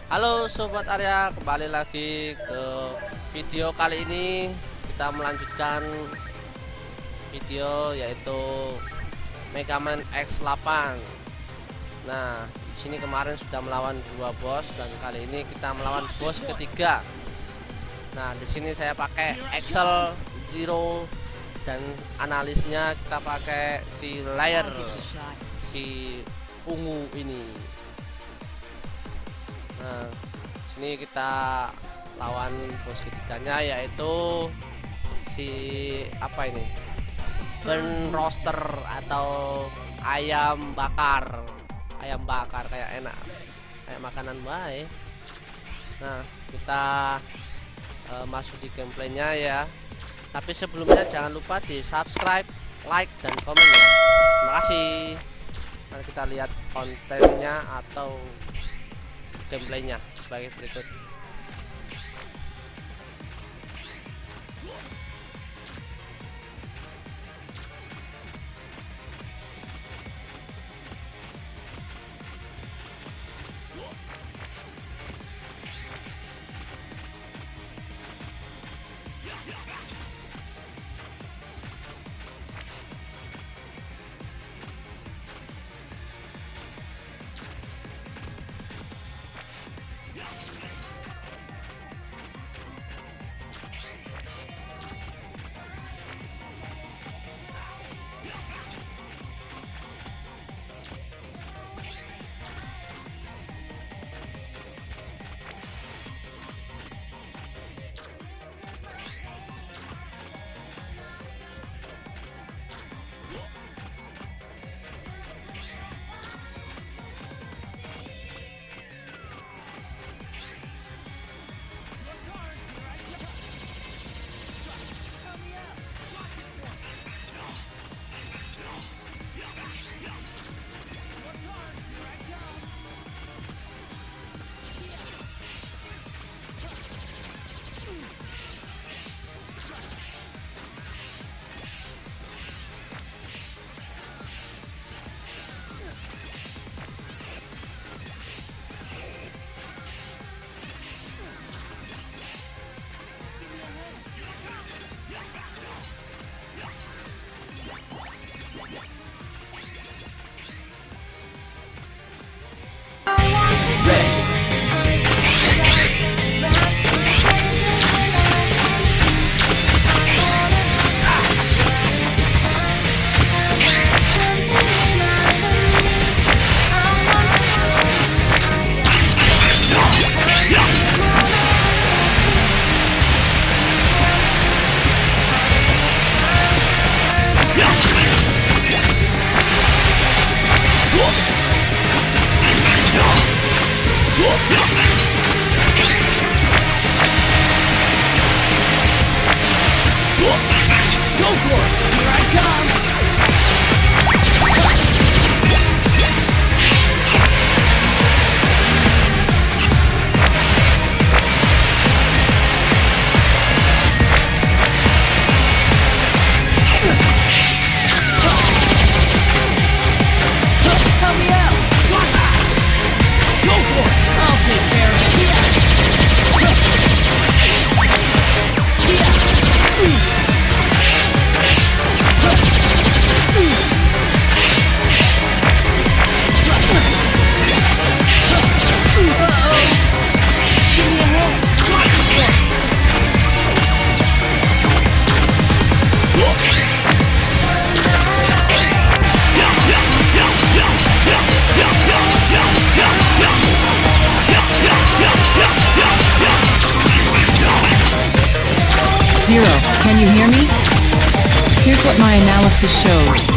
Halo Sobat Arya, kembali lagi ke video kali ini. Kita melanjutkan video yaitu Mega Man X8. Nah, di sini kemarin sudah melawan dua bos dan kali ini kita melawan bos ketiga. Nah, di sini saya pakai Excel Zero dan analisnya kita pakai si Layer, si ungu ini. Nah, sini kita lawan bos ketiganya yaitu si apa ini? Burn roaster atau ayam bakar. Ayam bakar kayak enak. Kayak makanan baik. Nah, kita masuk di gameplaynya ya. Tapi sebelumnya jangan lupa di subscribe, like dan komen ya. Terima kasih. Mari kita lihat kontennya atau gameplaynya sebagai berikut. Zero, can you hear me? Here's what my analysis shows.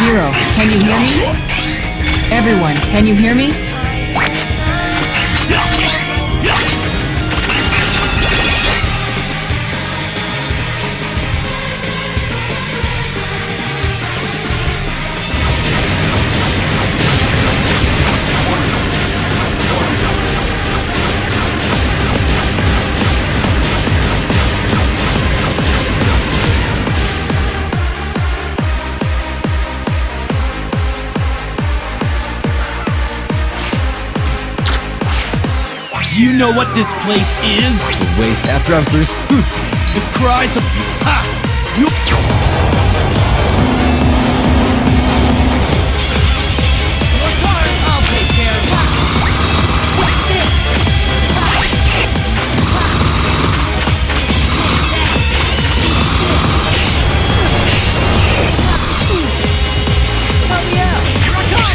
Zero, can you hear me? Everyone, can you hear me? Do you know what this place is? The waste after I'm through. The cries of ha! You. Your turn. I'll take care of Help me out! Here I come!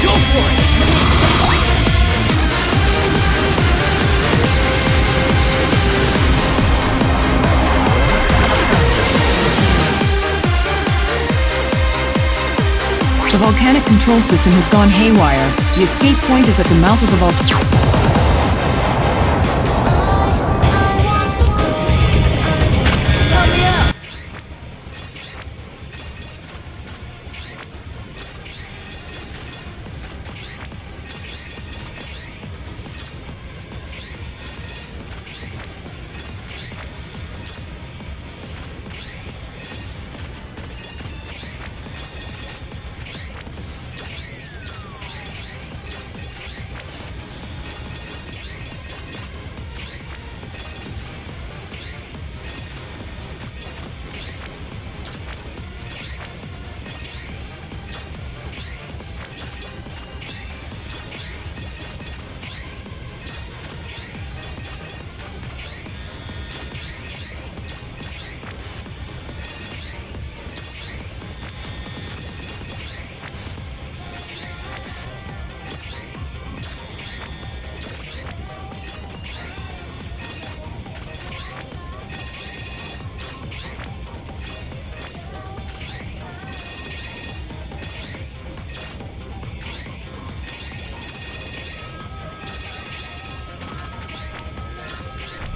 Go for it! Go for it! The volcanic control system has gone haywire. The escape point is at the mouth of the volcano.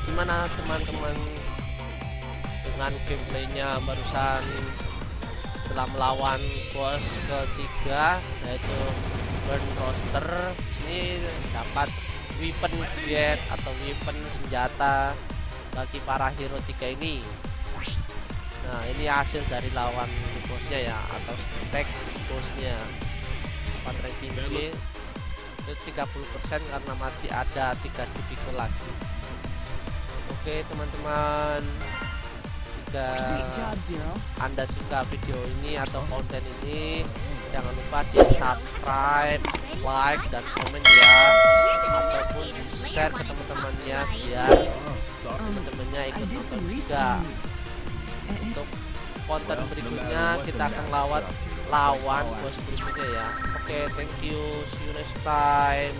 Gimana teman-teman dengan gameplaynya barusan setelah melawan bos ketiga yaitu Burn Roster? Sini dapat weapon get atau weapon senjata bagi para hero 3 ini. Nah, ini hasil dari lawan bosnya ya, atau stack bosnya. 4 ranking B itu 30% karena masih ada 3 difficult lagi. Oke teman-teman, jika Anda suka video ini atau konten ini, jangan lupa di subscribe, like, dan komen ya, ataupun share ke teman-temannya biar teman-temannya ikut nonton juga. Untuk konten berikutnya kita akan lawan bos berikutnya ya. Oke, thank you, see you next time.